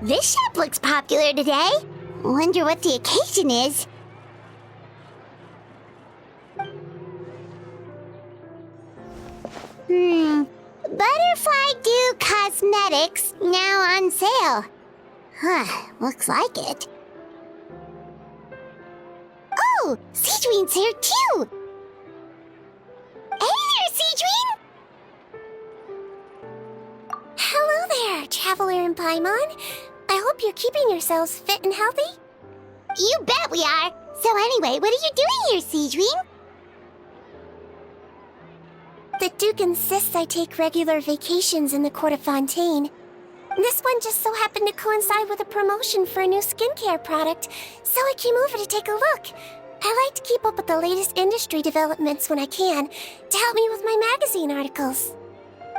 This shop looks popular today. Wonder what the occasion is. Butterfly Dew Cosmetics now on sale. Huh, looks like it. Oh, Seedween's here too! Hey there, Seedween! Hello there, Traveler and Paimon. I hope you're keeping yourselves fit and healthy. You bet we are! So anyway, what are you doing here, Seedween? The Duke insists I take regular vacations in the Court of Fontaine. This one just so happened to coincide with a promotion for a new skincare product, so I came over to take a look. I like to keep up with the latest industry developments when I can, to help me with my magazine articles.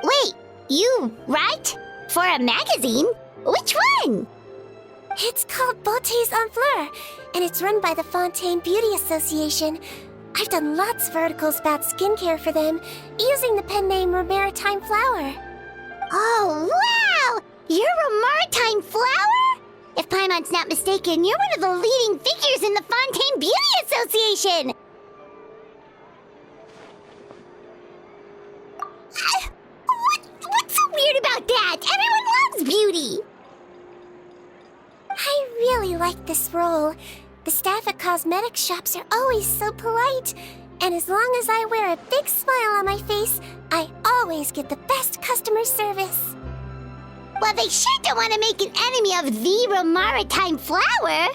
Wait, you write? For a magazine? Which one? It's called Beautés en Fleur, and it's run by the Fontaine Beauty Association. I've done lots of articles about skincare for them, using the pen name Maritime Flower. Oh, wow! You're a Maritime Flower? If Paimon's not mistaken, you're one of the leading figures in the Fontaine Beauty Association! What's so weird about that? Everyone loves beauty! I really like this role. The staff at cosmetics shops are always so polite. And as long as I wear a big smile on my face, I always get the best customer service. Well, they sure don't want to make an enemy of the Maritime Flower.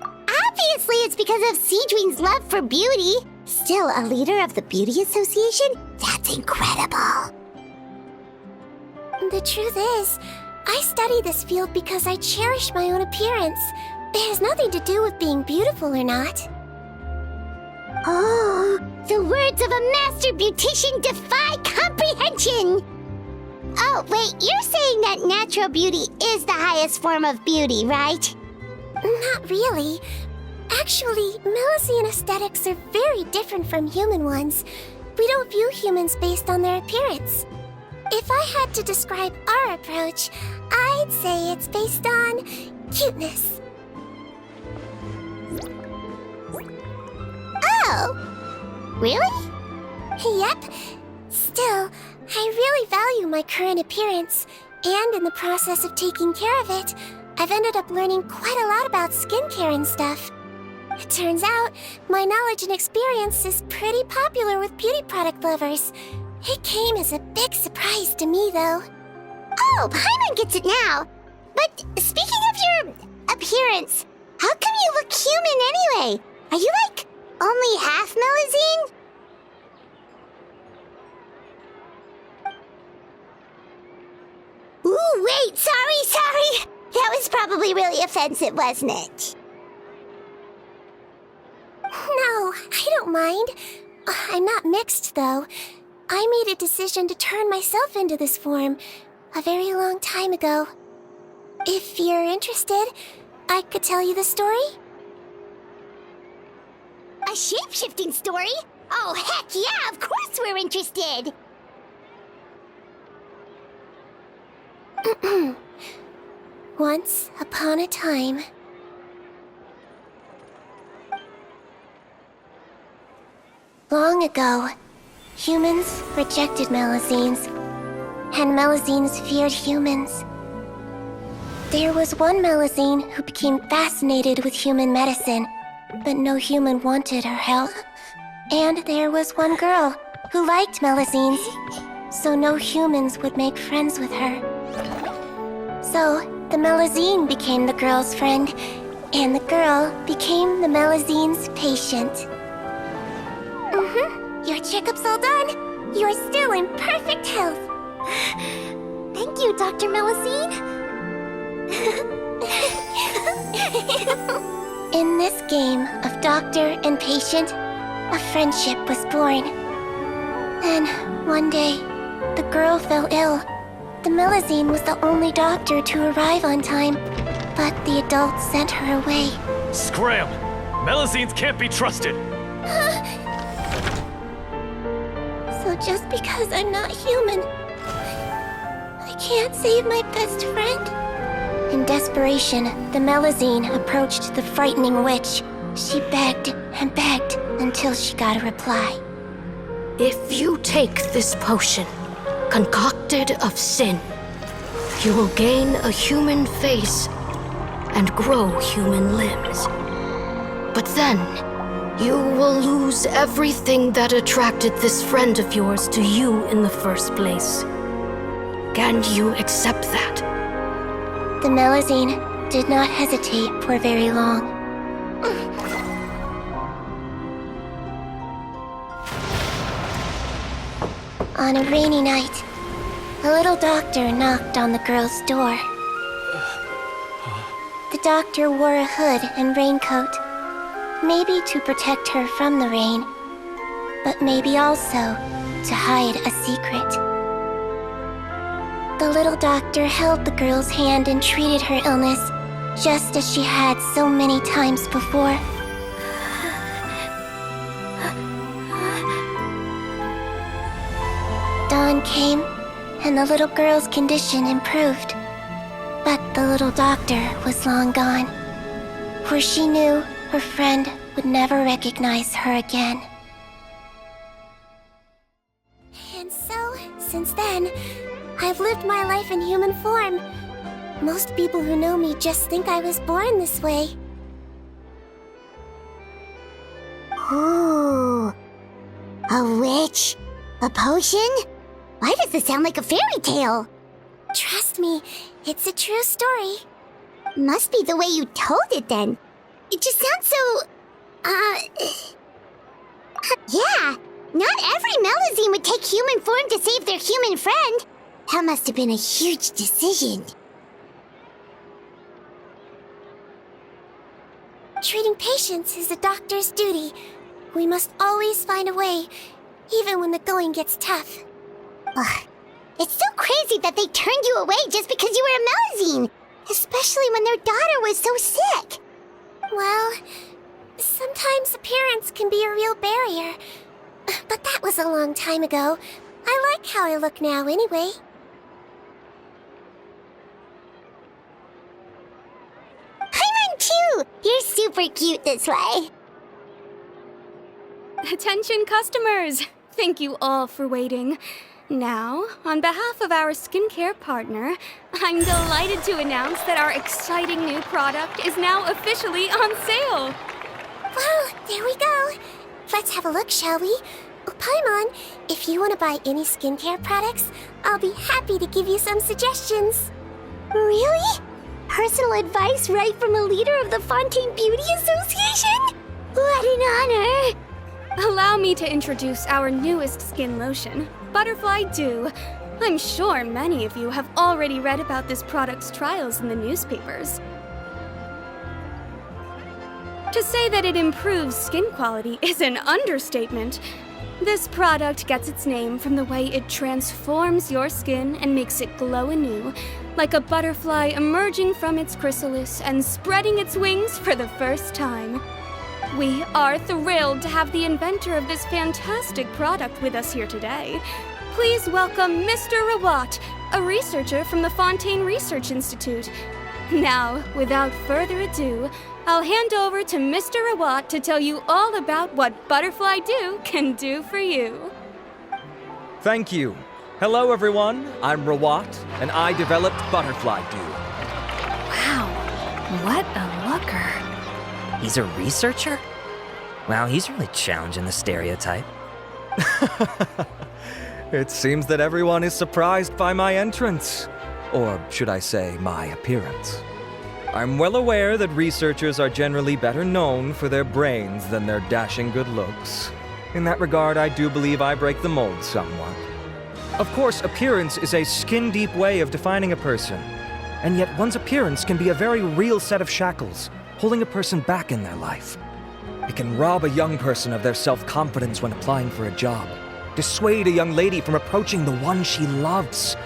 Obviously, it's because of Seedween's love for beauty. Still a leader of the Beauty Association? That's incredible. The truth is, I study this field because I cherish my own appearance. It has nothing to do with being beautiful or not. Oh, the words of a master beautician defy comprehension! Oh, wait, you're saying that natural beauty is the highest form of beauty, right? Not really. Actually, Melusine aesthetics are very different from human ones. We don't view humans based on their appearance. If I had to describe our approach, I'd say it's based on cuteness. Oh, really? Yep. Still, I really value my current appearance, and in the process of taking care of it, I've ended up learning quite a lot about skincare and stuff. It turns out, my knowledge and experience is pretty popular with beauty product lovers. It came as a big surprise to me, though. Oh, Paimon gets it now. But speaking of your appearance, how come you look human anyway? Are you like only half Melusine? Ooh, wait, sorry. That was probably really offensive, wasn't it? No, I don't mind. I'm not mixed, though. I made a decision to turn myself into this form a very long time ago. If you're interested, I could tell you the story. A shape-shifting story? Oh, heck yeah, of course we're interested! Once upon a time... Long ago, humans rejected Melusines, and Melusines feared humans. There was one Melusine who became fascinated with human medicine, but no human wanted her help. And there was one girl who liked Melusines, so no humans would make friends with her. So, the Melusine became the girl's friend, and the girl became the Melusine's patient. Your checkup's all done. You're still in perfect health. Thank you, Dr. Melusine. In this game of doctor and patient, a friendship was born. Then, one day, the girl fell ill. The Melusine was the only doctor to arrive on time, but the adults sent her away. Scram! Melusines can't be trusted! So just because I'm not human, I can't save my best friend. In desperation, the Melusine approached the frightening witch. She begged and begged until she got a reply. If you take this potion, concocted of sin, you will gain a human face and grow human limbs. But then, you will lose everything that attracted this friend of yours to you in the first place. Can you accept that? The Melusine did not hesitate for very long. On a rainy night, a little doctor knocked on the girl's door. The doctor wore a hood and raincoat, maybe to protect her from the rain, but maybe also to hide a secret. The little doctor held the girl's hand and treated her illness, just as she had so many times before. Dawn came, and the little girl's condition improved. But the little doctor was long gone, for she knew her friend would never recognize her again. And so, since then, I've lived my life in human form. Most people who know me just think I was born this way. Ooh. A witch? A potion? Why does this sound like a fairy tale? Trust me, it's a true story. Must be the way you told it then. It just sounds so... Yeah, not every Melusine would take human form to save their human friend. That must have been a huge decision. Treating patients is a doctor's duty. We must always find a way, even when the going gets tough. Ugh. It's so crazy that they turned you away just because you were a Melusine, especially when their daughter was so sick. Well, sometimes appearance can be a real barrier. But that was a long time ago. I like how I look now anyway. Paimon too! You're super cute this way. Attention customers! Thank you all for waiting. Now, on behalf of our skincare partner, I'm delighted to announce that our exciting new product is now officially on sale. Well, there we go. Let's have a look, shall we? Oh, Paimon, if you want to buy any skincare products, I'll be happy to give you some suggestions. Really? Personal advice right from a leader of the Fontaine Beauty Association? What an honor! Allow me to introduce our newest skin lotion, Butterfly Dew. I'm sure many of you have already read about this product's trials in the newspapers. To say that it improves skin quality is an understatement. This product gets its name from the way it transforms your skin and makes it glow anew, like a butterfly emerging from its chrysalis and spreading its wings for the first time. We are thrilled to have the inventor of this fantastic product with us here today. Please welcome Mr. Rawat, a researcher from the Fontaine Research Institute. Now, without further ado, I'll hand over to Mr. Rawat to tell you all about what Butterfly Dew can do for you. Thank you. Hello, everyone. I'm Rawat, and I developed Butterfly Dew. Wow, what a looker. He's a researcher? Wow, he's really challenging the stereotype. It seems that everyone is surprised by my entrance. Or should I say, my appearance. I'm well aware that researchers are generally better known for their brains than their dashing good looks. In that regard, I do believe I break the mold somewhat. Of course, appearance is a skin-deep way of defining a person. And yet one's appearance can be a very real set of shackles, holding a person back in their life. It can rob a young person of their self-confidence when applying for a job, dissuade a young lady from approaching the one she loves.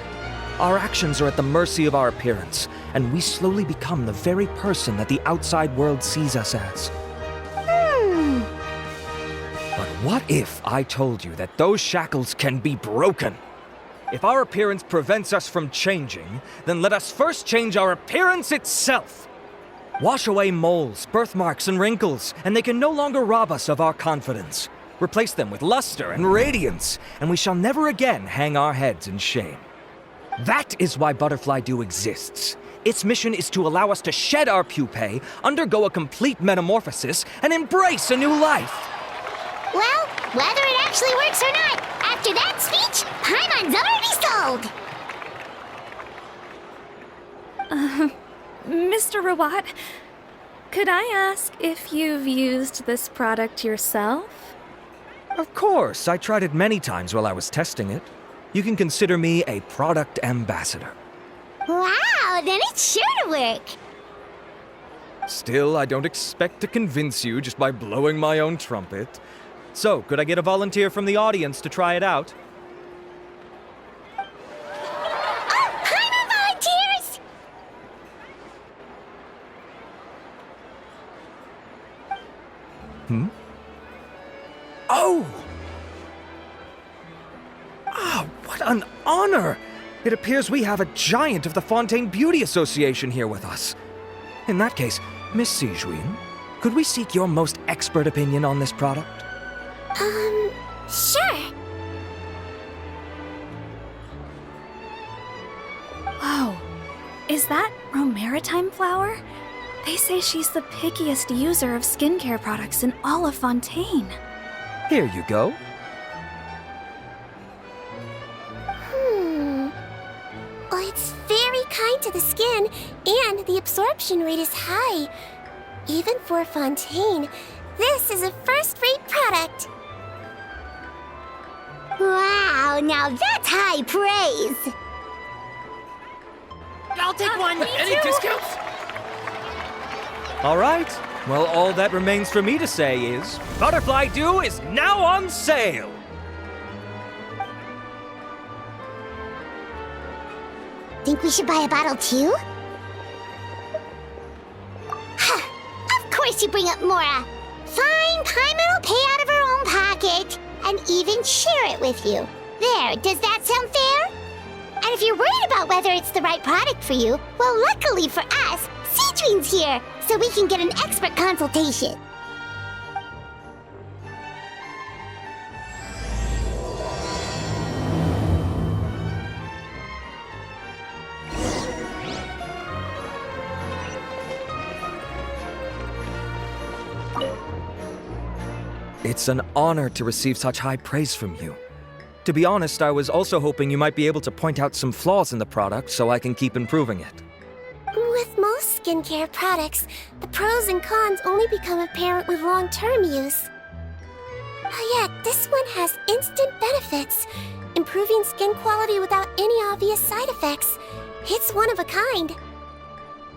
Our actions are at the mercy of our appearance, and we slowly become the very person that the outside world sees us as. But what if I told you that those shackles can be broken? If our appearance prevents us from changing, then let us first change our appearance itself. Wash away moles, birthmarks, and wrinkles, and they can no longer rob us of our confidence. Replace them with luster and radiance, and we shall never again hang our heads in shame. That is why Butterfly Dew exists. Its mission is to allow us to shed our pupae, undergo a complete metamorphosis, and embrace a new life. Well, whether it actually works or not, after that speech, Paimon's already sold! Mr. Rawat, could I ask if you've used this product yourself? Of course, I tried it many times while I was testing it. You can consider me a product ambassador. Wow, then it's sure to work! Still, I don't expect to convince you just by blowing my own trumpet. So, could I get a volunteer from the audience to try it out? Oh, Paimon volunteers! Oh! Ah, what an honor! It appears we have a giant of the Fontaine Beauty Association here with us. In that case, Miss Sijuin, could we seek your most expert opinion on this product? Sure. Whoa, is that Romaritime flower? They say she's the pickiest user of skincare products in all of Fontaine. Here you go. Well, it's very kind to the skin, and the absorption rate is high. Even for Fontaine, this is a first-rate product. Wow, now that's high praise! I'll take one. Any discounts? All right. Well, all that remains for me to say is, Butterfly Dew is now on sale! Think we should buy a bottle too? Of course you bring up Mora. Fine, Paimon will pay out of her own pocket and even share it with you. There, does that sound fair? And if you're worried about whether it's the right product for you, well, luckily for us, Sijuin's here, so we can get an expert consultation. It's an honor to receive such high praise from you. To be honest, I was also hoping you might be able to point out some flaws in the product so I can keep improving it. With most skincare products, the pros and cons only become apparent with long-term use. Yet, this one has instant benefits, improving skin quality without any obvious side effects. It's one of a kind.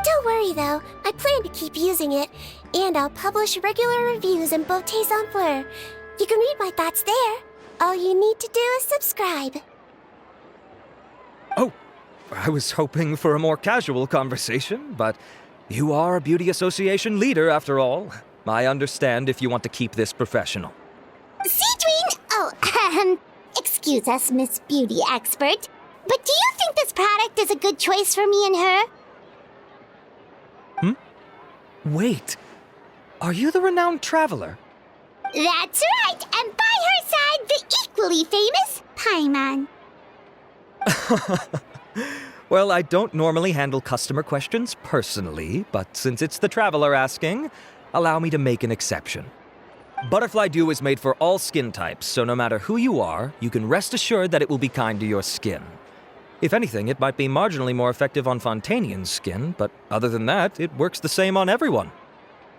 Don't worry though, I plan to keep using it, and I'll publish regular reviews in Beautés en Fleur. You can read my thoughts there. All you need to do is subscribe. Oh, I was hoping for a more casual conversation, but you are a beauty association leader after all. I understand if you want to keep this professional. Sijuin! Oh, excuse us, Miss Beauty Expert, but do you think this product is a good choice for me and her? Wait, are you the renowned traveler? That's right, and by her side, the equally famous Paimon. Well, I don't normally handle customer questions personally, but since it's the traveler asking, allow me to make an exception. Butterfly Dew is made for all skin types, so no matter who you are, you can rest assured that it will be kind to your skin. If anything, it might be marginally more effective on Fontainian's skin, but other than that, it works the same on everyone.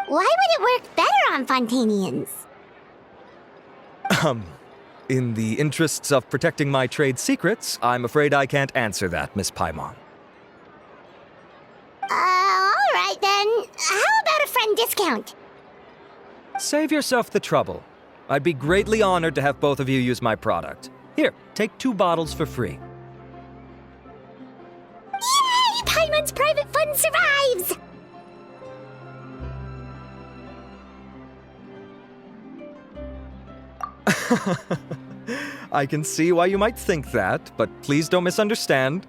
Why would it work better on Fontainians? In the interests of protecting my trade secrets, I'm afraid I can't answer that, Miss Paimon. All right then. How about a friend discount? Save yourself the trouble. I'd be greatly honored to have both of you use my product. Here, take 2 bottles for free. Yay! Paimon's private fund survives! I can see why you might think that, but please don't misunderstand.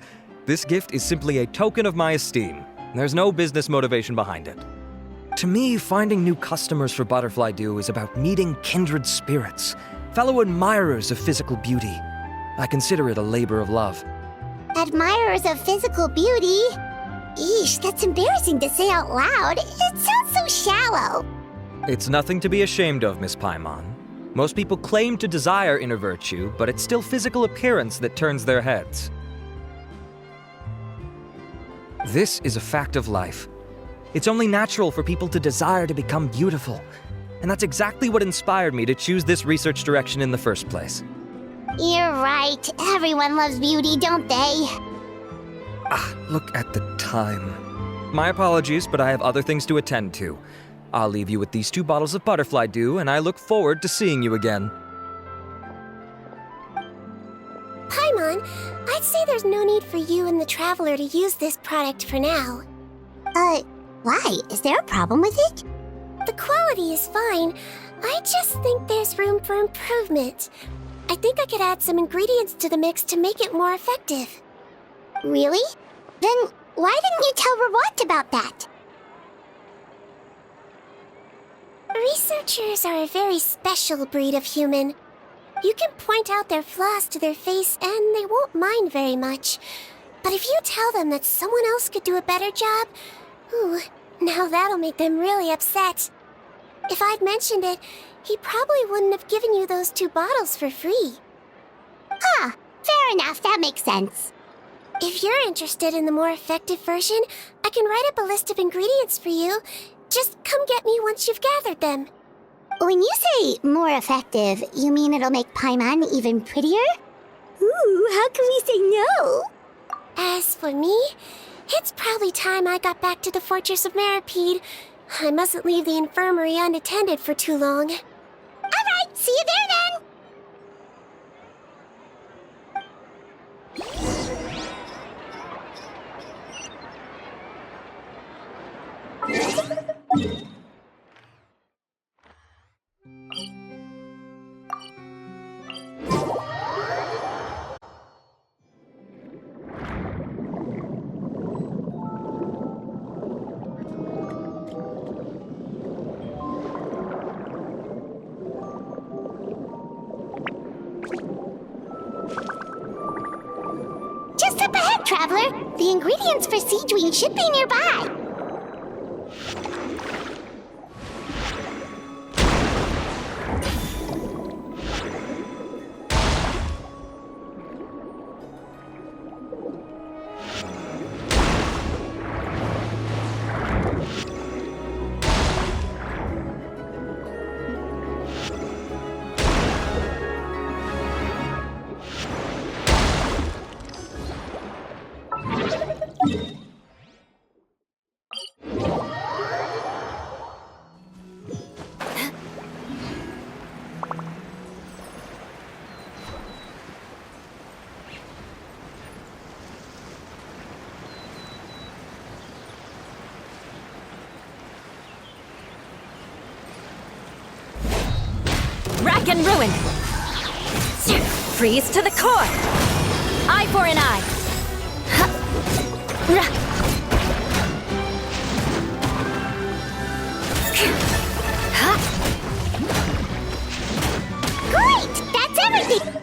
This gift is simply a token of my esteem. There's no business motivation behind it. To me, finding new customers for Butterfly Dew is about meeting kindred spirits, fellow admirers of physical beauty. I consider it a labor of love. Admirers of physical beauty? Eesh, that's embarrassing to say out loud. It sounds so shallow. It's nothing to be ashamed of, Miss Paimon. Most people claim to desire inner virtue, but it's still physical appearance that turns their heads. This is a fact of life. It's only natural for people to desire to become beautiful. And that's exactly what inspired me to choose this research direction in the first place. You're right. Everyone loves beauty, don't they? Look at the time. My apologies, but I have other things to attend to. I'll leave you with these 2 bottles of Butterfly Dew, and I look forward to seeing you again. Paimon, I'd say there's no need for you and the Traveler to use this product for now. Why? Is there a problem with it? The quality is fine. I just think there's room for improvement. I think I could add some ingredients to the mix to make it more effective. Really? Then why didn't you tell Rawat about that? Researchers are a very special breed of human. You can point out their flaws to their face and they won't mind very much. But if you tell them that someone else could do a better job, ooh, now that'll make them really upset. If I'd mentioned it, he probably wouldn't have given you those 2 bottles for free. Fair enough, that makes sense. If you're interested in the more effective version, I can write up a list of ingredients for you. Just come get me once you've gathered them. When you say more effective, you mean it'll make Paimon even prettier? Ooh, how can we say no? As for me, it's probably time I got back to the Fortress of Meripede. I mustn't leave the infirmary unattended for too long. All right, see you there then. Just up ahead, Traveler. The ingredients for Seedwing should be nearby. Rack and ruin! Freeze to the core! Eye for an eye! Great! That's everything!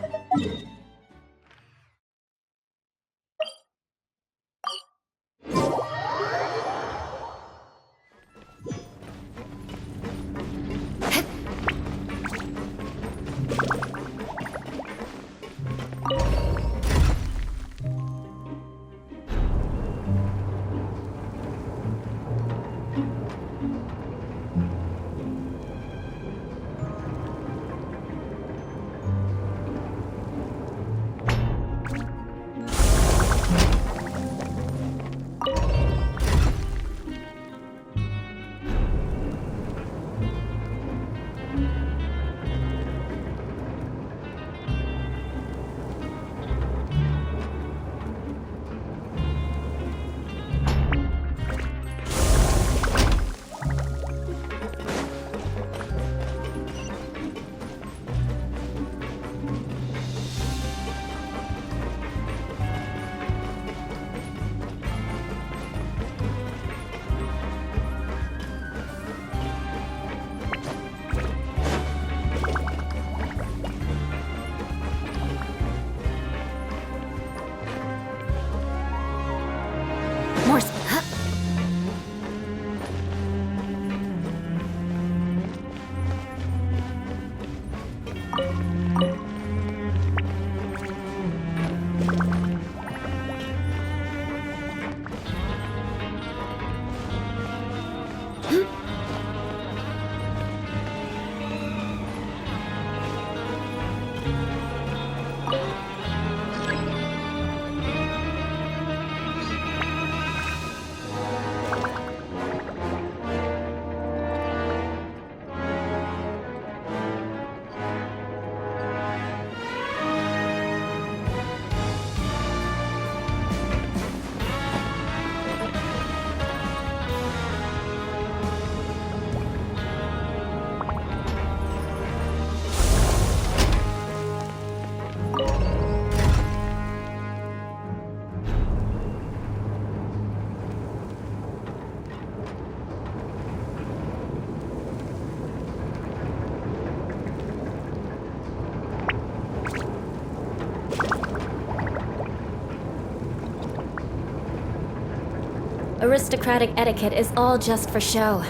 Aristocratic etiquette is all just for show.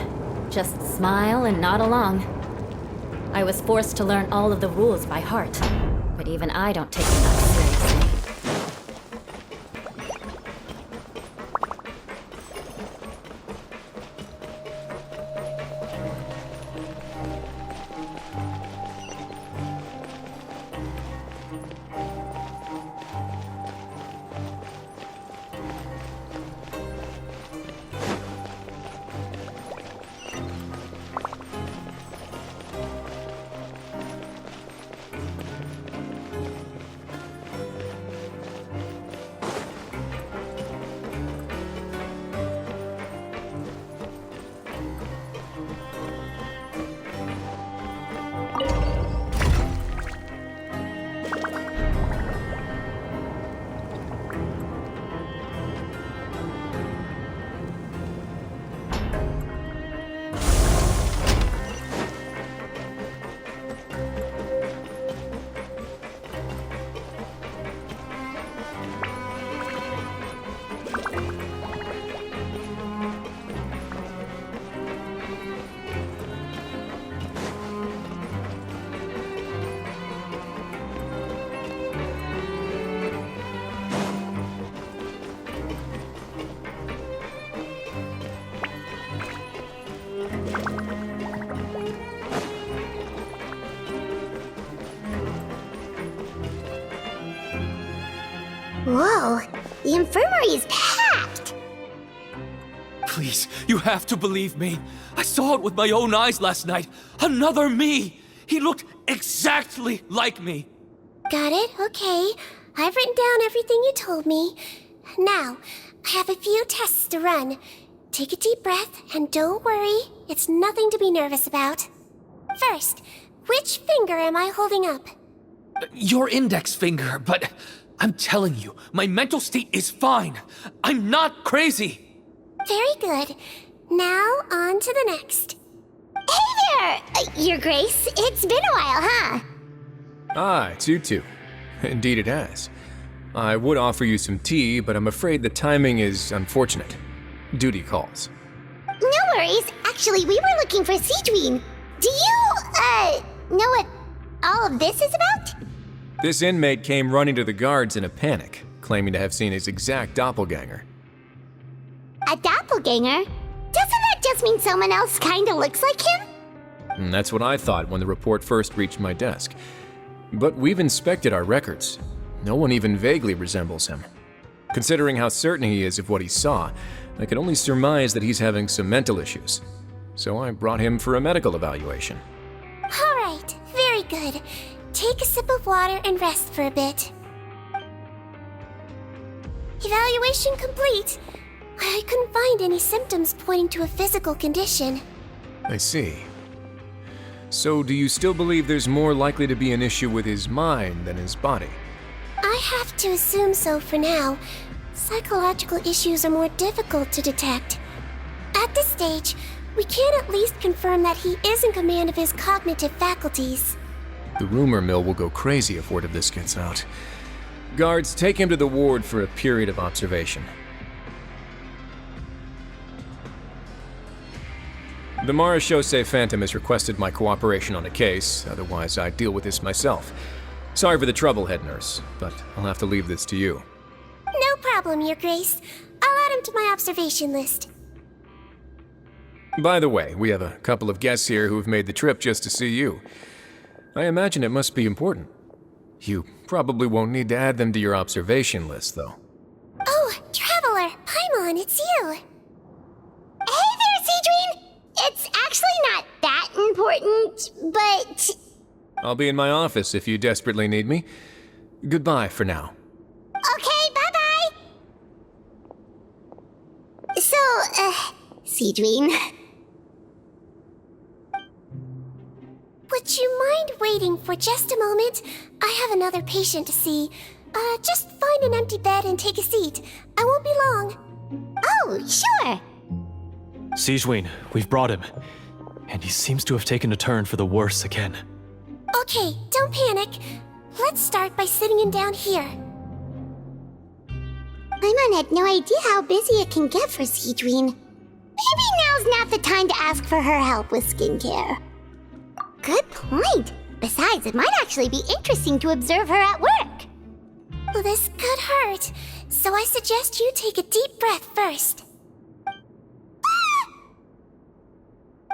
Just smile and nod along. I was forced to learn all of the rules by heart, but even I don't take them that seriously. Whoa, the infirmary is packed! Please, you have to believe me. I saw it with my own eyes last night. Another me! He looked exactly like me. Got it? Okay. I've written down everything you told me. Now, I have a few tests to run. Take a deep breath, and don't worry, it's nothing to be nervous about. First, which finger am I holding up? Your index finger, but I'm telling you, my mental state is fine. I'm not crazy. Very good. Now, on to the next. Hey there, Your Grace. It's been a while, huh? Ah, it's you two. Indeed it has. I would offer you some tea, but I'm afraid the timing is unfortunate. Duty calls. No worries. Actually, we were looking for Sidween. Do you, know what all of this is about? This inmate came running to the guards in a panic, claiming to have seen his exact doppelganger. A doppelganger? Doesn't that just mean someone else kinda looks like him? And that's what I thought when the report first reached my desk. But we've inspected our records. No one even vaguely resembles him. Considering how certain he is of what he saw, I can only surmise that he's having some mental issues. So I brought him for a medical evaluation. All right, very good. Take a sip of water and rest for a bit. Evaluation complete. I couldn't find any symptoms pointing to a physical condition. I see. So do you still believe there's more likely to be an issue with his mind than his body? I have to assume so for now. Psychological issues are more difficult to detect. At this stage, we can at least confirm that he is in command of his cognitive faculties. The rumor mill will go crazy if word of this gets out. Guards, take him to the ward for a period of observation. The Marechaussee Phantom has requested my cooperation on a case, otherwise I'd deal with this myself. Sorry for the trouble, head nurse, but I'll have to leave this to you. No problem, Your Grace. I'll add him to my observation list. By the way, we have a couple of guests here who have made the trip just to see you. I imagine it must be important. You probably won't need to add them to your observation list, though. Oh, Traveler! Paimon, it's you! Hey there, Sidween! It's actually not that important, but... I'll be in my office if you desperately need me. Goodbye for now. Okay, bye-bye! So, Sidween... Would you mind waiting for just a moment? I have another patient to see. Just find an empty bed and take a seat. I won't be long. Oh, sure! Sidween, we've brought him. And he seems to have taken a turn for the worse again. Okay, don't panic. Let's start by sitting him down here. Paimon had no idea how busy it can get for Seedween. Maybe now's not the time to ask for her help with skincare. Good point. Besides, it might actually be interesting to observe her at work. Well, this could hurt, so I suggest you take a deep breath first.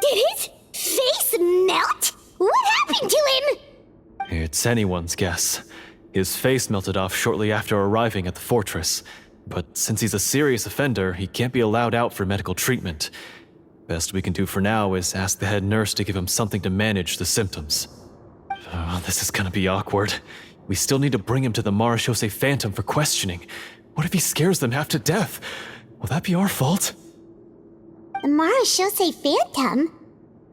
Did his face melt? What happened to him? It's anyone's guess. His face melted off shortly after arriving at the fortress. But since he's a serious offender, he can't be allowed out for medical treatment. Best we can do for now is ask the head nurse to give him something to manage the symptoms. Oh, this is gonna be awkward. We still need to bring him to the Marechaussee Phantom for questioning. What if he scares them half to death? Will that be our fault? The Marechaussee Phantom?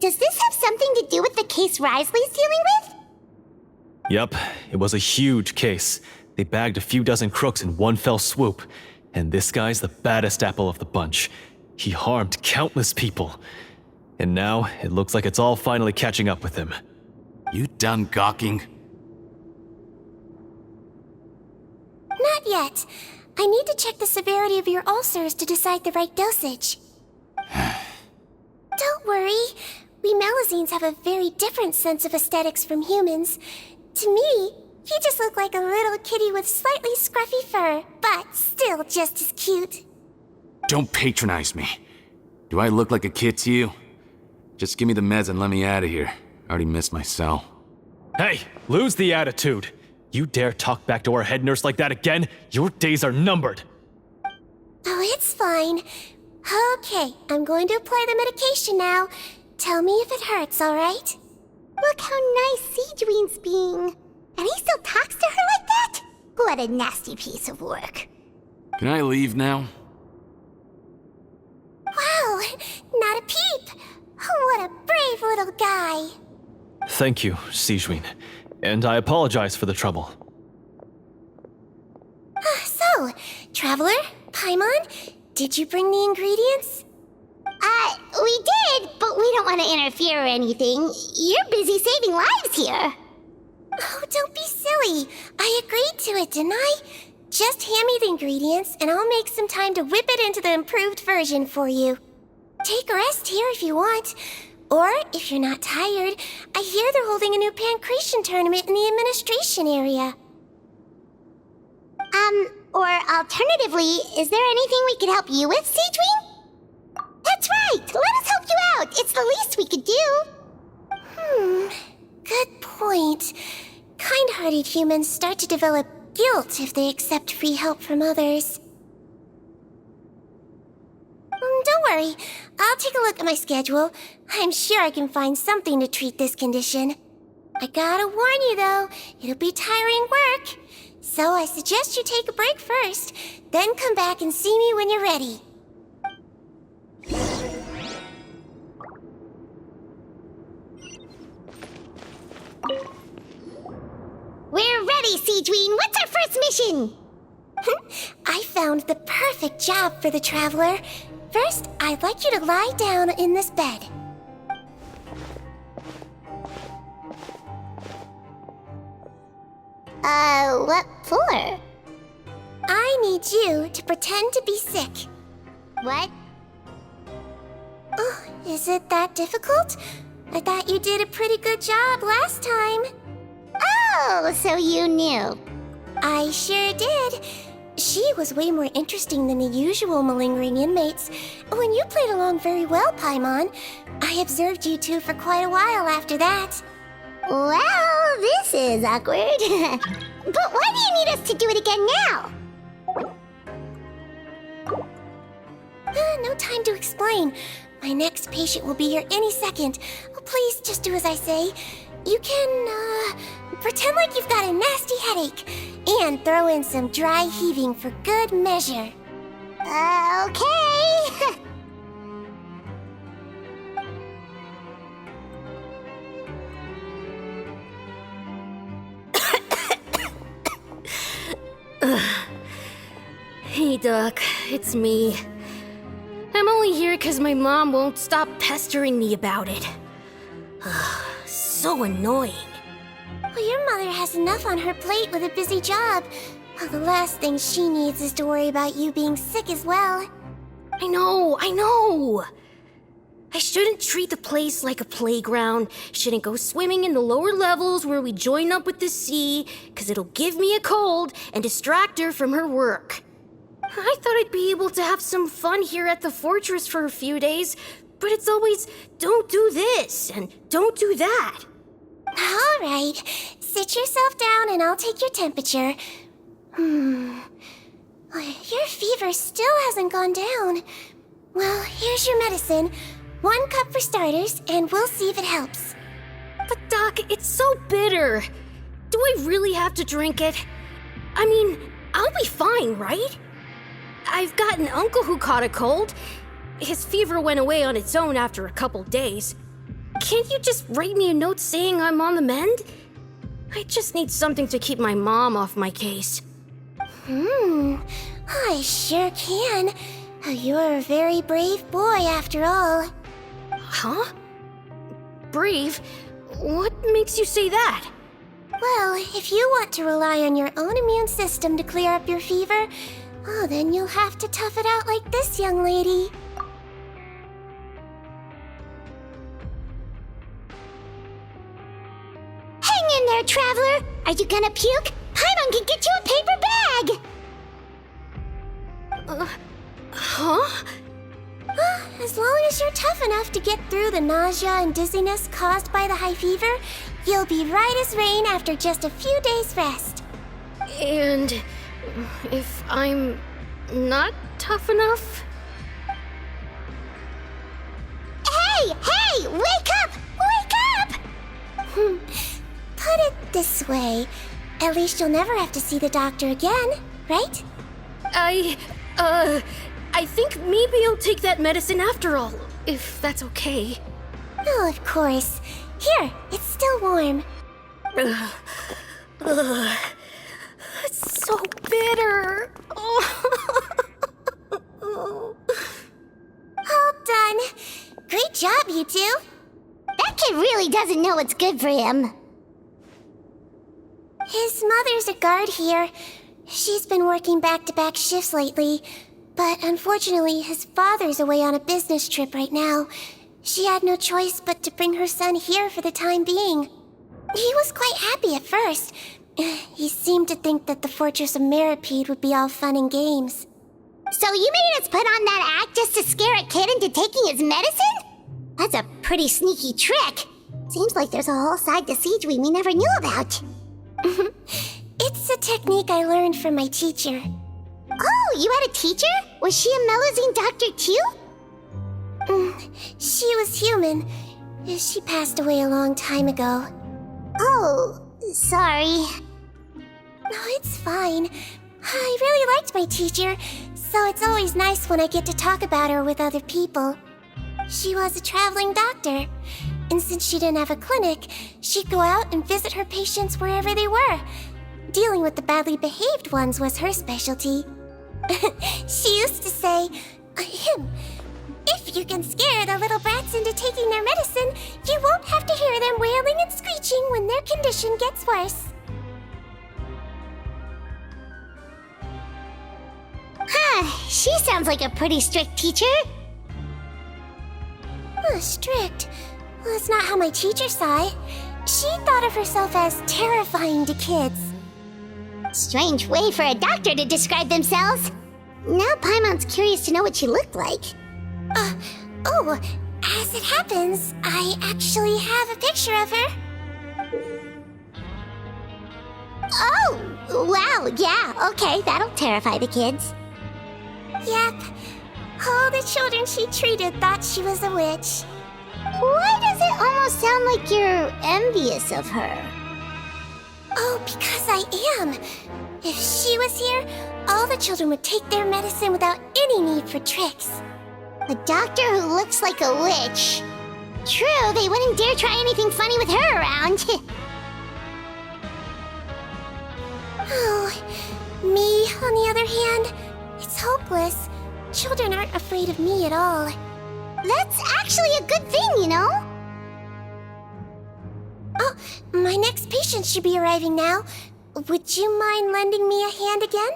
Does this have something to do with the case Risley's dealing with? Yep, it was a huge case. They bagged a few dozen crooks in one fell swoop. And this guy's the baddest apple of the bunch. He harmed countless people. And now, it looks like it's all finally catching up with him. You done gawking? Not yet. I need to check the severity of your ulcers to decide the right dosage. Don't worry. We Melazines have a very different sense of aesthetics from humans. To me, you just look like a little kitty with slightly scruffy fur, but still just as cute. Don't patronize me. Do I look like a kid to you? Just give me the meds and let me out of here. I already missed my cell. Hey, lose the attitude. You dare talk back to our head nurse like that again? Your days are numbered. Oh, it's fine. Okay, I'm going to apply the medication now. Tell me if it hurts, alright? Look how nice Seedween's being. And he still talks to her like that? What a nasty piece of work. Can I leave now? Wow, not a peep. What a brave little guy. Thank you, Seedween. And I apologize for the trouble. So, Traveler, Paimon, did you bring the ingredients? We did, but we don't want to interfere or anything. You're busy saving lives here. Oh, don't be silly. I agreed to it, didn't I? Just hand me the ingredients, and I'll make some time to whip it into the improved version for you. Take a rest here if you want. Or, if you're not tired, I hear they're holding a new Pancreation tournament in the administration area. Or alternatively, is there anything we could help you with, Seedween? That's right! Let us help you out! It's the least we could do! Good point. Kind-hearted humans start to develop guilt if they accept free help from others. Don't worry. I'll take a look at my schedule. I'm sure I can find something to treat this condition. I gotta warn you, though, it'll be tiring work. So I suggest you take a break first, then come back and see me when you're ready. We're ready, Seedween! What's our first mission? I found the perfect job for the Traveler. First, I'd like you to lie down in this bed. What for? I need you to pretend to be sick. What? Oh, is it that difficult? I thought you did a pretty good job last time. Oh, so you knew. I sure did. She was way more interesting than the usual malingering inmates. When you played along very well, Paimon, I observed you two for quite a while after that. Well, this is awkward. But why do you need us to do it again now? No time to explain. My next patient will be here any second. Oh, please, just do as I say. You can, pretend like you've got a nasty headache. And throw in some dry heaving for good measure. Okay. Hey, Doc, it's me. I'm only here because my mom won't stop pestering me about it. So annoying. Well, your mother has enough on her plate with a busy job. Oh, the last thing she needs is to worry about you being sick as well. I know! I shouldn't treat the place like a playground, shouldn't go swimming in the lower levels where we join up with the sea, because it'll give me a cold and distract her from her work. I thought I'd be able to have some fun here at the fortress for a few days, but it's always, don't do this and don't do that. All right, sit yourself down and I'll take your temperature. Your fever still hasn't gone down. Well, here's your medicine. 1 cup for starters, and we'll see if it helps. But Doc, it's so bitter. Do I really have to drink it? I mean, I'll be fine, right? I've got an uncle who caught a cold. His fever went away on its own after a couple days. Can't you just write me a note saying I'm on the mend? I just need something to keep my mom off my case. I sure can. You're a very brave boy after all. Huh? Brave? What makes you say that? Well, if you want to rely on your own immune system to clear up your fever, then you'll have to tough it out like this young lady. Hang in there, traveler! Are you gonna puke? Paimon can get you a paper bag! Huh? As long as you're tough enough to get through the nausea and dizziness caused by the high fever, you'll be right as rain after just a few days' rest. And if I'm not tough enough? Hey! Wake up! Wake up! Put it this way, at least you'll never have to see the doctor again, right? I think maybe I'll take that medicine after all, if that's okay. Oh, of course. Here, it's still warm. It's so bitter. All done. Great job, you two. That kid really doesn't know what's good for him. His mother's a guard here. She's been working back-to-back shifts lately, but unfortunately his father's away on a business trip right now. She had no choice but to bring her son here for the time being. He was quite happy at first. He seemed to think that the Fortress of Meropide would be all fun and games. So you made us put on that act just to scare a kid into taking his medicine? That's a pretty sneaky trick. Seems like there's a whole side to Siege we never knew about. It's a technique I learned from my teacher. Oh, you had a teacher? Was she a Melazine doctor too? She was human. She passed away a long time ago. Oh, sorry. No, it's fine. I really liked my teacher, so it's always nice when I get to talk about her with other people. She was a traveling doctor, and since she didn't have a clinic, she'd go out and visit her patients wherever they were. Dealing with the badly behaved ones was her specialty. She used to say, if you can scare the little brats into taking their medicine, you won't have to hear them wailing and screeching when their condition gets worse. She sounds like a pretty strict teacher. Strict? Well, that's not how my teacher saw it. She thought of herself as terrifying to kids. Strange way for a doctor to describe themselves. Now Paimon's curious to know what she looked like. As it happens, I actually have a picture of her. Oh, wow, yeah, okay, that'll terrify the kids. Yep. All the children she treated thought she was a witch. Why does it almost sound like you're envious of her? Oh, because I am. If she was here, all the children would take their medicine without any need for tricks. A doctor who looks like a witch. True, they wouldn't dare try anything funny with her around. Oh, me, on the other hand, it's hopeless. Children aren't afraid of me at all. That's actually a good thing, you know? Oh, my next patient should be arriving now. Would you mind lending me a hand again?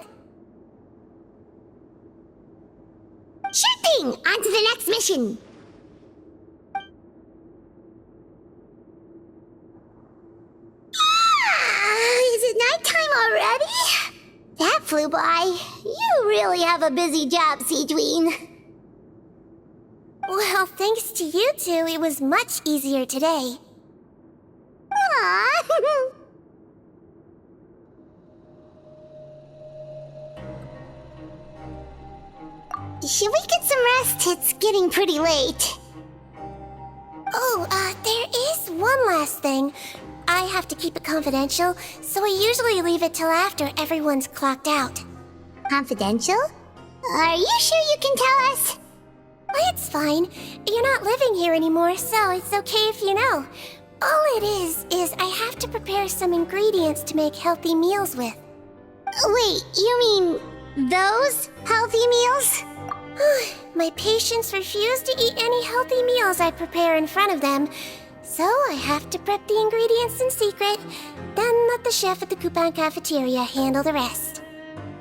Sure thing! On to the next mission! Is it nighttime already? That flew by. You really have a busy job, Siegeween. Well, thanks to you two, it was much easier today. Aww. Should we get some rest? It's getting pretty late. Oh, there is one last thing. I have to keep it confidential, so I usually leave it till after everyone's clocked out. Confidential? Are you sure you can tell us? Oh, it's fine. You're not living here anymore, so it's okay if you know. All it is I have to prepare some ingredients to make healthy meals with. Wait, you mean those healthy meals? My patients refuse to eat any healthy meals I prepare in front of them, so I have to prep the ingredients in secret, then let the chef at the Coupon cafeteria handle the rest.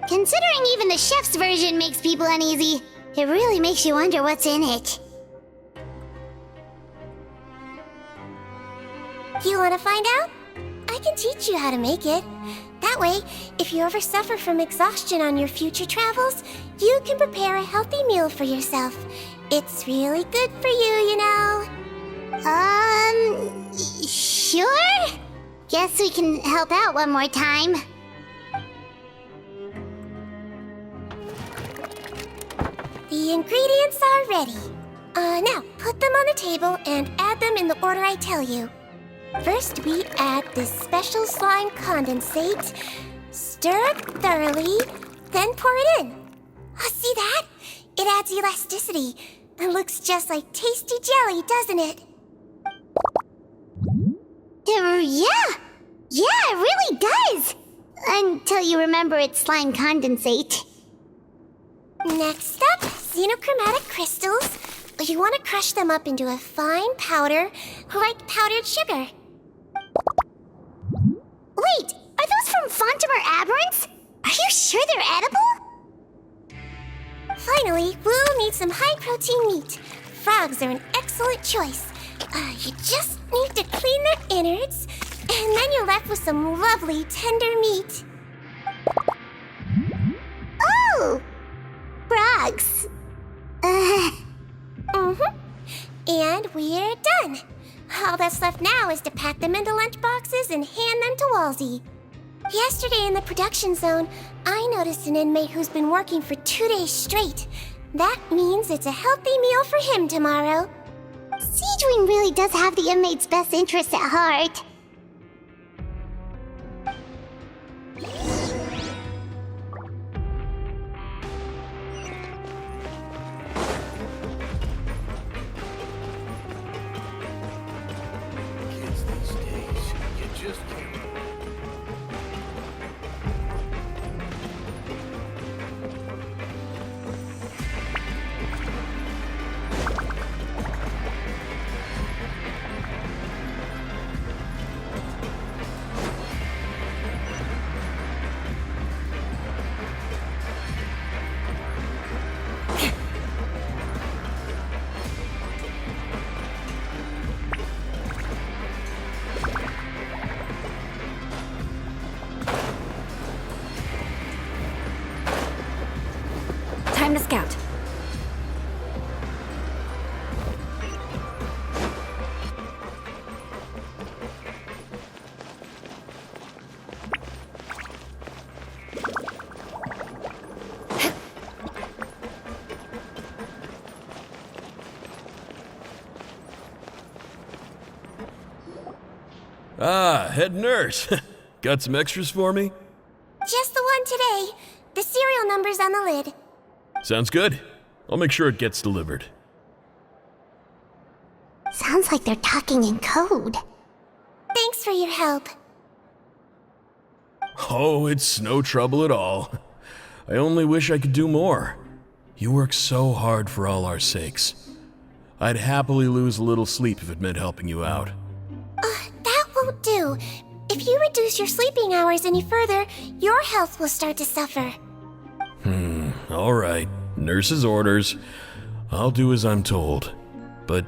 Considering even the chef's version makes people uneasy, it really makes you wonder what's in it. You want to find out? I can teach you how to make it. That way, if you ever suffer from exhaustion on your future travels, you can prepare a healthy meal for yourself. It's really good for you, you know. Sure? Guess we can help out one more time. The ingredients are ready. Now, put them on the table and add them in the order I tell you. First, we add this special slime condensate, stir it thoroughly, then pour it in. Oh, see that? It adds elasticity. It looks just like tasty jelly, doesn't it? Yeah, it really does! Until you remember it's slime condensate. Next up, xenochromatic crystals. You want to crush them up into a fine powder, like powdered sugar. Wait, are those from Fontimer Aberrants? Are you sure they're edible? Finally, we'll need some high-protein meat. Frogs are an excellent choice. You just need to clean their innards, and then you're left with some lovely tender meat. Oh! Frogs. And we're done. All that's left now is to pack them into lunch boxes and hand them to Walsey. Yesterday in the production zone, I noticed an inmate who's been working for 2 days straight. That means it's a healthy meal for him tomorrow. Siegeween really does have the inmate's best interests at heart. Time to scout. Ah, head nurse. Got some extras for me? Just the one today. The serial number's on the lid. Sounds good. I'll make sure it gets delivered. Sounds like they're talking in code. Thanks for your help. Oh, it's no trouble at all. I only wish I could do more. You work so hard for all our sakes. I'd happily lose a little sleep if it meant helping you out. That won't do. If you reduce your sleeping hours any further, your health will start to suffer. All right. Nurse's orders. I'll do as I'm told. But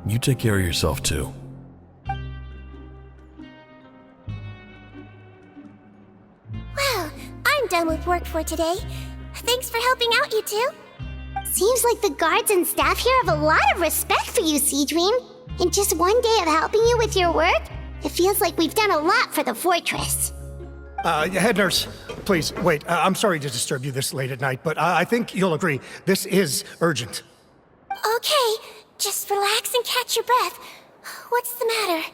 you take care of yourself too. Well, I'm done with work for today. Thanks for helping out, you two. Seems like the guards and staff here have a lot of respect for you, Seedream. In just one day of helping you with your work, it feels like we've done a lot for the fortress. Head nurse, please, wait. I'm sorry to disturb you this late at night, but I think you'll agree, this is urgent. Okay, just relax and catch your breath. What's the matter?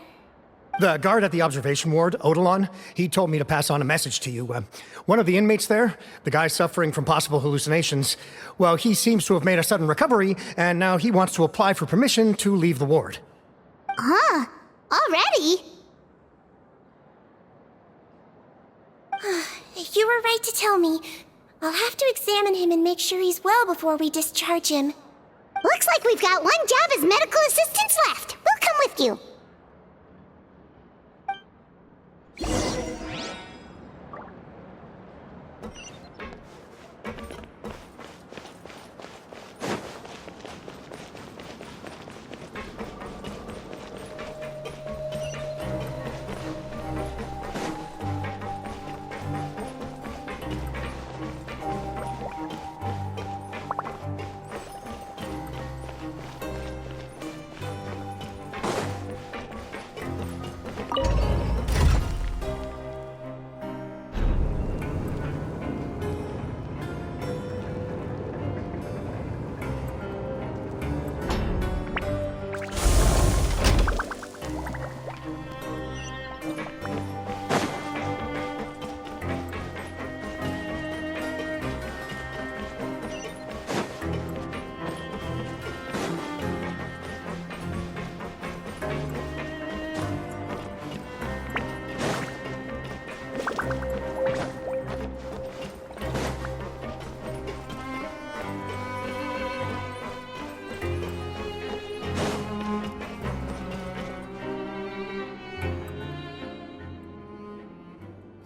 The guard at the observation ward, Odilon, he told me to pass on a message to you. One of the inmates there, the guy suffering from possible hallucinations, well, he seems to have made a sudden recovery, and now he wants to apply for permission to leave the ward. Huh? Already? You were right to tell me. I'll have to examine him and make sure he's well before we discharge him. Looks like we've got one job as medical assistants left. We'll come with you.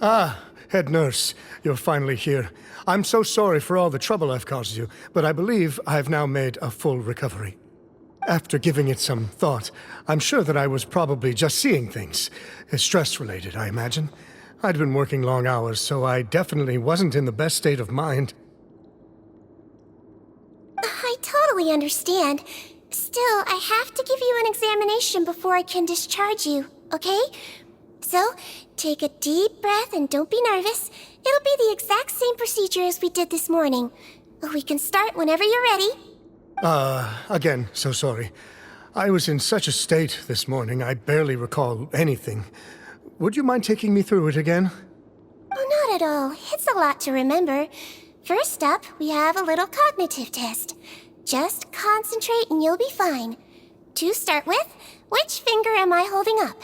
Ah, head nurse, you're finally here. I'm so sorry for all the trouble I've caused you, but I believe I've now made a full recovery. After giving it some thought, I'm sure that I was probably just seeing things. Stress-related, I imagine. I'd been working long hours, so I definitely wasn't in the best state of mind. I totally understand. Still, I have to give you an examination before I can discharge you, okay? So, take a deep breath and don't be nervous. It'll be the exact same procedure as we did this morning. We can start whenever you're ready. Again, so sorry. I was in such a state this morning, I barely recall anything. Would you mind taking me through it again? Oh, not at all. It's a lot to remember. First up, we have a little cognitive test. Just concentrate and you'll be fine. To start with, which finger am I holding up?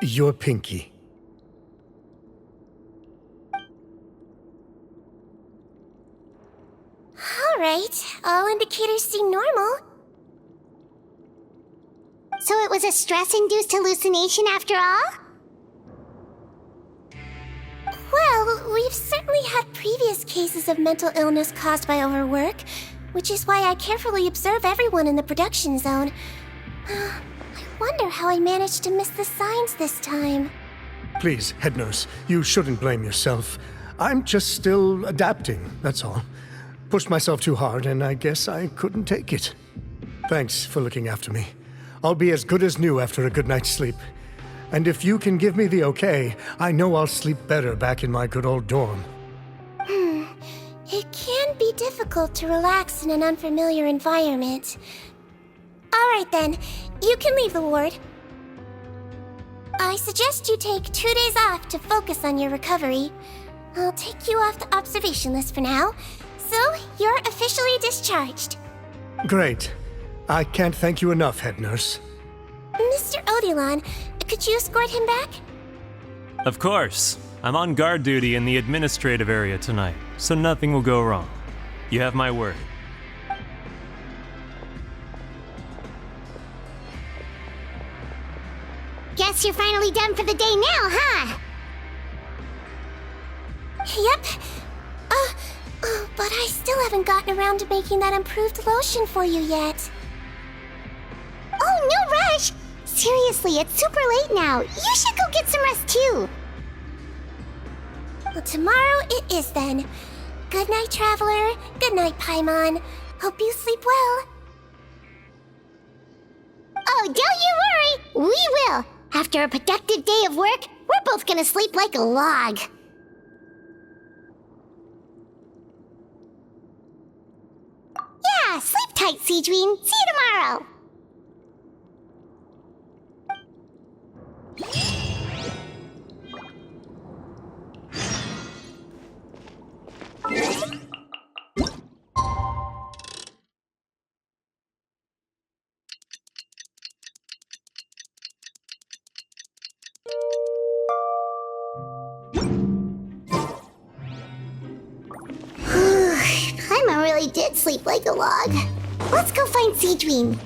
Your pinky. All right, all indicators seem normal. So it was a stress-induced hallucination after all? Well, we've certainly had previous cases of mental illness caused by overwork, which is why I carefully observe everyone in the production zone. I wonder how I managed to miss the signs this time. Please, head nurse, you shouldn't blame yourself. I'm just still adapting, that's all. Pushed myself too hard, and I guess I couldn't take it. Thanks for looking after me. I'll be as good as new after a good night's sleep. And if you can give me the okay, I know I'll sleep better back in my good old dorm. It can be difficult to relax in an unfamiliar environment. All right then, you can leave the ward. I suggest you take 2 days off to focus on your recovery. I'll take you off the observation list for now, so you're officially discharged. Great. I can't thank you enough, head nurse. Mr. Odilon, could you escort him back? Of course. I'm on guard duty in the administrative area tonight, so nothing will go wrong. You have my word. Guess Guess you're finally done for the day now, huh? Yep. But I still haven't gotten around to making that improved lotion for you yet. Oh, no rush! Seriously, it's super late now. You should go get some rest too. Well, tomorrow it is then. Good night, Traveler. Good night, Paimon. Hope you sleep well. Oh, don't you worry! We will! After a productive day of work, we're both gonna sleep like a log. Yeah, sleep tight, Seedween. See you tomorrow! Paimon really did sleep like a log. Let's go find Seedween.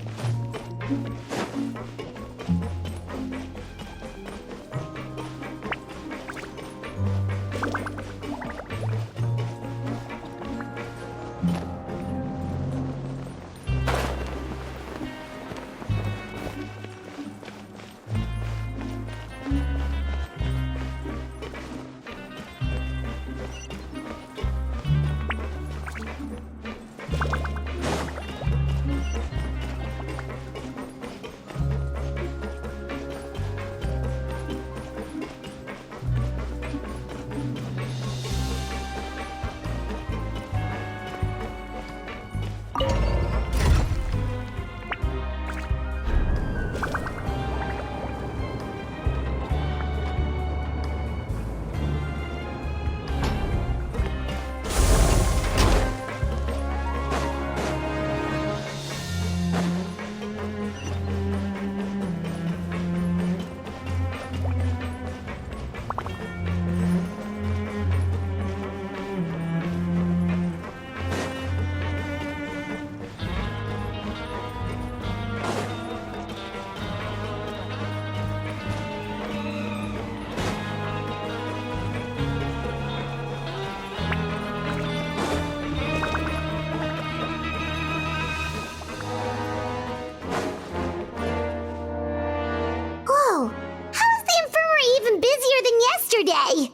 Yesterday.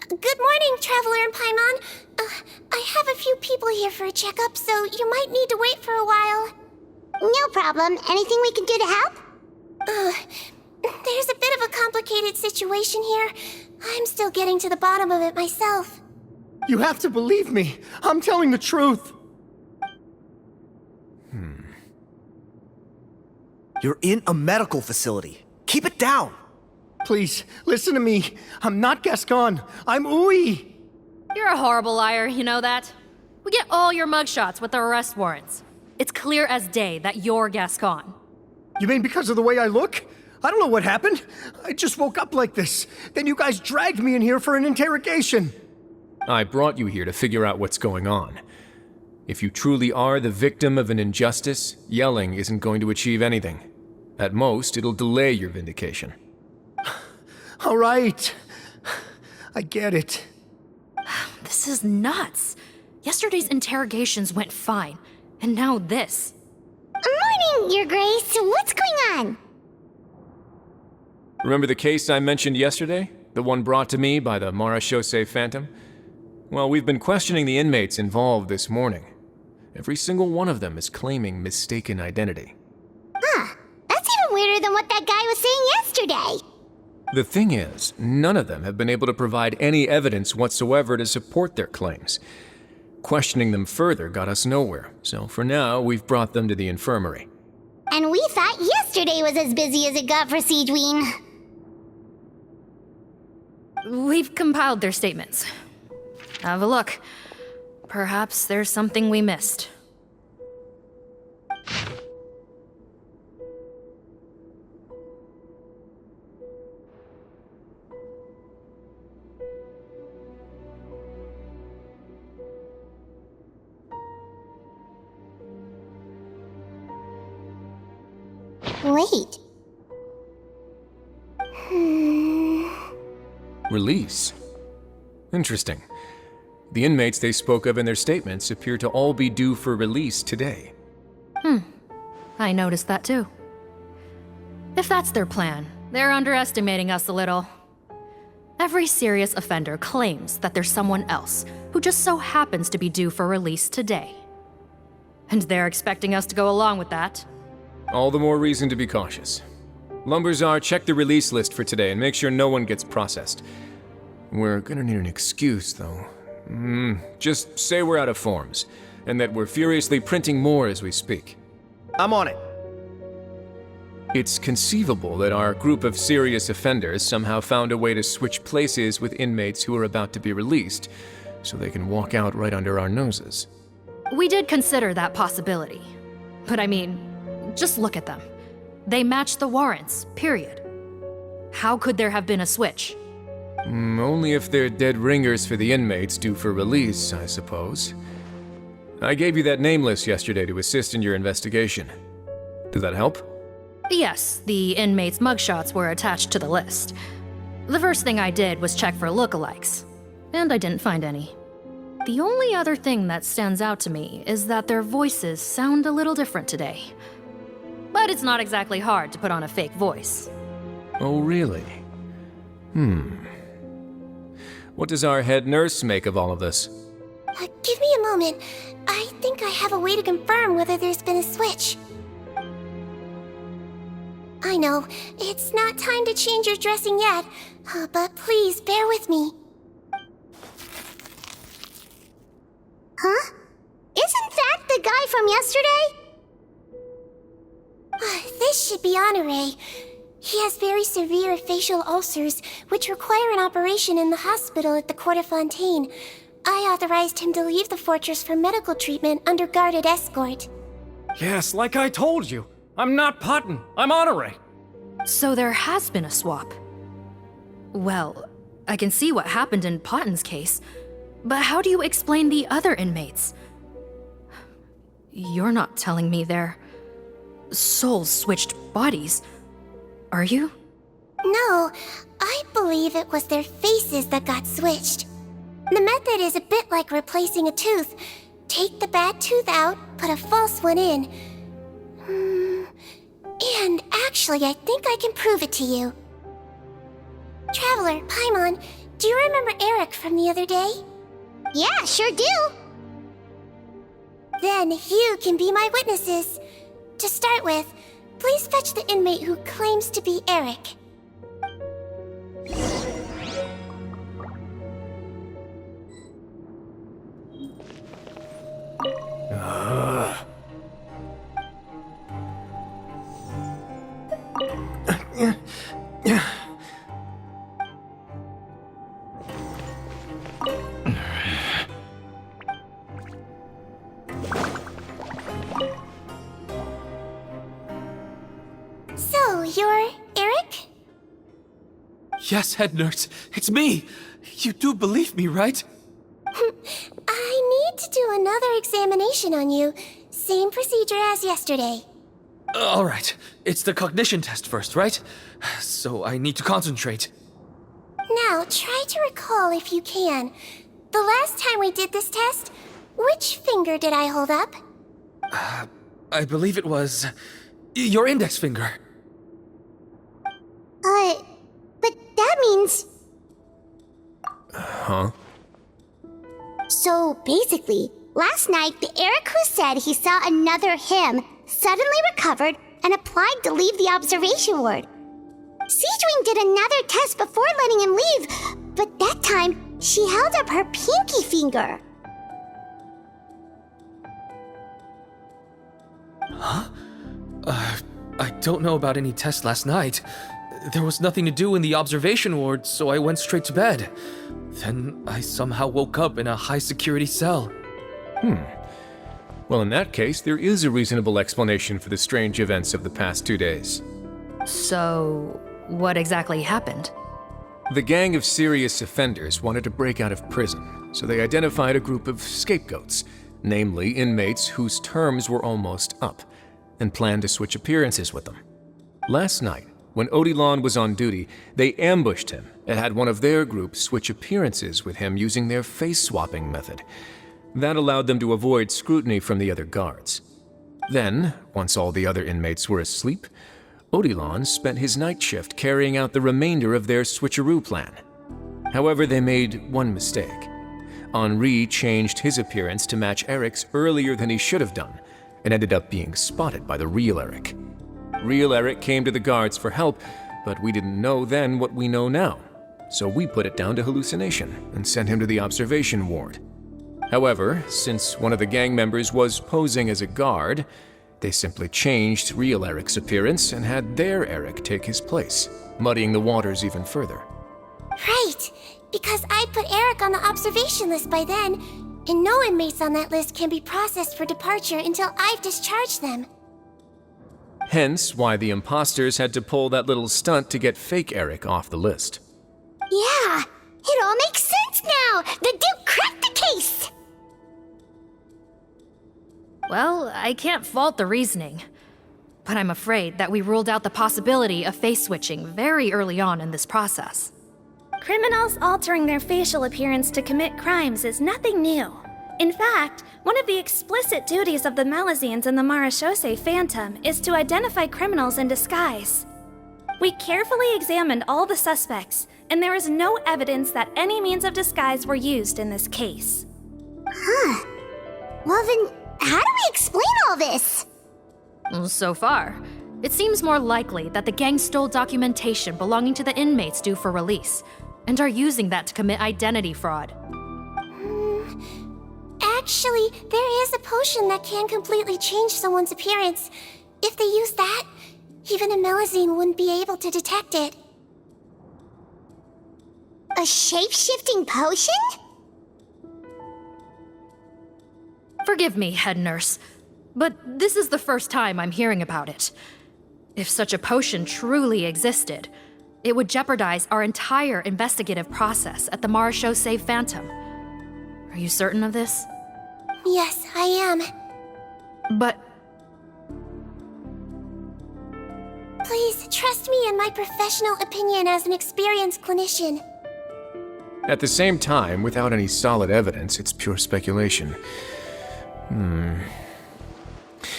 Good morning, Traveler and Paimon. I have a few people here for a checkup, so you might need to wait for a while. No problem. Anything we can do to help? There's a bit of a complicated situation here. I'm still getting to the bottom of it myself. You have to believe me. I'm telling the truth. You're in a medical facility. Keep it down. Please, listen to me. I'm not Gascon. I'm Uy. You're a horrible liar, you know that? We get all your mugshots with the arrest warrants. It's clear as day that you're Gascon. You mean because of the way I look? I don't know what happened. I just woke up like this. Then you guys dragged me in here for an interrogation. I brought you here to figure out what's going on. If you truly are the victim of an injustice, yelling isn't going to achieve anything. At most, it'll delay your vindication. All right. I get it. This is nuts. Yesterday's interrogations went fine, and now this. Morning, Your Grace. What's going on? Remember the case I mentioned yesterday? The one brought to me by the Marechaussee Phantom? Well, we've been questioning the inmates involved this morning. Every single one of them is claiming mistaken identity. Huh. That's even weirder than what that guy was saying yesterday. The thing is, none of them have been able to provide any evidence whatsoever to support their claims. Questioning them further got us nowhere, so for now, we've brought them to the infirmary. And we thought yesterday was as busy as it got for Seedween. We've compiled their statements. Have a look. Perhaps there's something we missed. Wait. Release? Interesting. The inmates they spoke of in their statements appear to all be due for release today. I noticed that too. If that's their plan, they're underestimating us a little. Every serious offender claims that there's someone else who just so happens to be due for release today. And they're expecting us to go along with that. All the more reason to be cautious. Lumberzar, check the release list for today and make sure no one gets processed. We're gonna need an excuse, though. Just say we're out of forms, and that we're furiously printing more as we speak. I'm on it. It's conceivable that our group of serious offenders somehow found a way to switch places with inmates who are about to be released, so they can walk out right under our noses. We did consider that possibility. But I mean, just look at them. They match the warrants, period. How could there have been a switch? Only if they're dead ringers for the inmates due for release, I suppose. I gave you that name list yesterday to assist in your investigation. Does that help? Yes, the inmates' mugshots were attached to the list. The first thing I did was check for lookalikes, and I didn't find any. The only other thing that stands out to me is that their voices sound a little different today. But it's not exactly hard to put on a fake voice. Oh, really? What does our head nurse make of all of this? Give me a moment. I think I have a way to confirm whether there's been a switch. I know, it's not time to change your dressing yet, but please bear with me. Huh? Isn't that the guy from yesterday? This should be Honore. He has very severe facial ulcers, which require an operation in the hospital at the Court of Fontaine. I authorized him to leave the fortress for medical treatment under guarded escort. Yes, like I told you. I'm not Putton. I'm Honore. So there has been a swap. Well, I can see what happened in Potton's case, but how do you explain the other inmates? You're not telling me their souls switched bodies, are you? No, I believe it was their faces that got switched. The method is a bit like replacing a tooth. Take the bad tooth out, put a false one in. And actually, I think I can prove it to you. Traveler, Paimon, do you remember Eric from the other day? Yeah, sure do. Then you can be my witnesses. To start with, please fetch the inmate who claims to be Eric. So, you're Eric? Yes, head nurse. It's me. You do believe me, right? I need to do another examination on you. Same procedure as yesterday. All right. It's the cognition test first, right? So I need to concentrate. Now, try to recall if you can. The last time we did this test, which finger did I hold up? I believe it was your index finger. But that means... Huh? So basically, last night, the Eric who said he saw another him suddenly recovered and applied to leave the observation ward. Seadwing did another test before letting him leave, but that time, she held up her pinky finger. Huh? I don't know about any tests last night. There was nothing to do in the observation ward, so I went straight to bed. Then I somehow woke up in a high-security cell. Well, in that case, there is a reasonable explanation for the strange events of the past 2 days. So, what exactly happened? The gang of serious offenders wanted to break out of prison, so they identified a group of scapegoats, namely inmates whose terms were almost up, and planned to switch appearances with them. Last night, when Odilon was on duty, they ambushed him and had one of their group switch appearances with him using their face-swapping method. That allowed them to avoid scrutiny from the other guards. Then, once all the other inmates were asleep, Odilon spent his night shift carrying out the remainder of their switcheroo plan. However, they made one mistake. Henri changed his appearance to match Eric's earlier than he should have done, and ended up being spotted by the real Eric. Real Eric came to the guards for help, but we didn't know then what we know now, so we put it down to hallucination and sent him to the observation ward. However, since one of the gang members was posing as a guard, they simply changed real Eric's appearance and had their Eric take his place, muddying the waters even further. Right, because I put Eric on the observation list by then, and no inmates on that list can be processed for departure until I've discharged them. Hence why the imposters had to pull that little stunt to get fake Eric off the list. Yeah, it all makes sense now. The Duke cracked the case. Well, I can't fault the reasoning. But I'm afraid that we ruled out the possibility of face switching very early on in this process. Criminals altering their facial appearance to commit crimes is nothing new. In fact, one of the explicit duties of the Malazines in the Marechaussee Phantom is to identify criminals in disguise. We carefully examined all the suspects, and there is no evidence that any means of disguise were used in this case. Huh. Well then, how do we explain all this? So far, it seems more likely that the gang stole documentation belonging to the inmates due for release, and are using that to commit identity fraud. Actually, there is a potion that can completely change someone's appearance. If they use that, even a Melazine wouldn't be able to detect it. A shape-shifting potion? Forgive me, head nurse, but this is the first time I'm hearing about it. If such a potion truly existed, it would jeopardize our entire investigative process at the Marechaussee Phantom. Are you certain of this? Yes, I am. But... Please, trust me in my professional opinion as an experienced clinician. At the same time, without any solid evidence, it's pure speculation.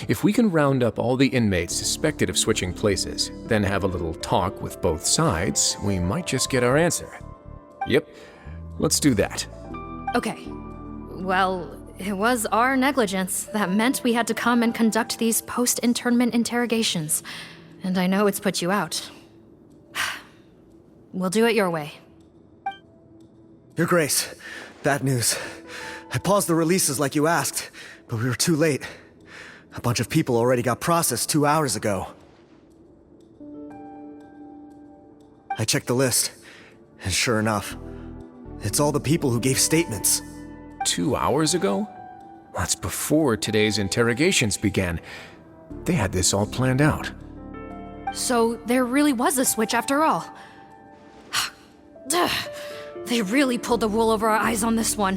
If we can round up all the inmates suspected of switching places, then have a little talk with both sides, we might just get our answer. Yep, let's do that. Okay. Well, it was our negligence that meant we had to come and conduct these post-internment interrogations. And I know it's put you out. We'll do it your way. Your Grace, bad news. I paused the releases like you asked, but we were too late. A bunch of people already got processed 2 hours ago. I checked the list, and sure enough, it's all the people who gave statements. 2 hours ago? That's before today's interrogations began. They had this all planned out. So there really was a switch after all. They really pulled the wool over our eyes on this one.